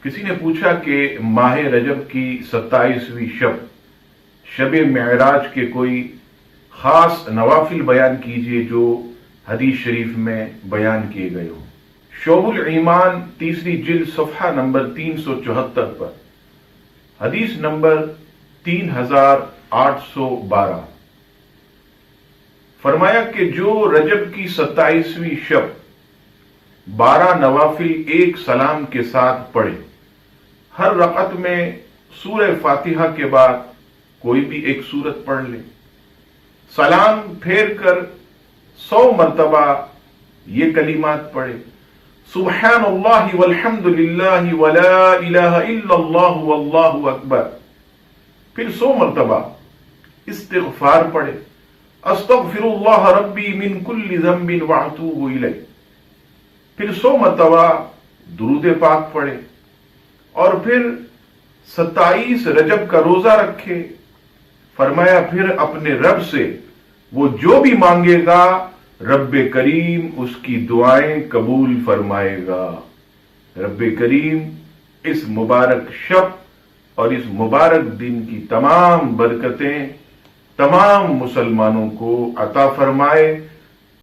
کسی نے پوچھا کہ ماہ رجب کی 27ویں شب معراج کے کوئی خاص نوافل بیان کیجئے جو حدیث شریف میں بیان کیے گئے ہوں۔ شعب الایمان تیسری جلد صفحہ نمبر 374 پر حدیث نمبر 3812 فرمایا کہ جو رجب کی 27ویں شب 12 نوافل ایک سلام کے ساتھ پڑھے، ہر رکعت میں سورہ فاتحہ کے بعد کوئی بھی ایک سورت پڑھ لے، سلام پھیر کر 100 مرتبہ یہ کلمات پڑھے، سبحان اللہ والحمد للہ ولا الہ الا اللہ واللہ اکبر، پھر 100 مرتبہ استغفار پڑھے، استغفر اللہ ربی من کل ذنب واتوب الیہ، پھر 100 مرتبہ درود پاک پڑھے، اور پھر 27 رجب کا روزہ رکھے۔ فرمایا پھر اپنے رب سے وہ جو بھی مانگے گا رب کریم اس کی دعائیں قبول فرمائے گا۔ رب کریم اس مبارک شب اور اس مبارک دن کی تمام برکتیں تمام مسلمانوں کو عطا فرمائے۔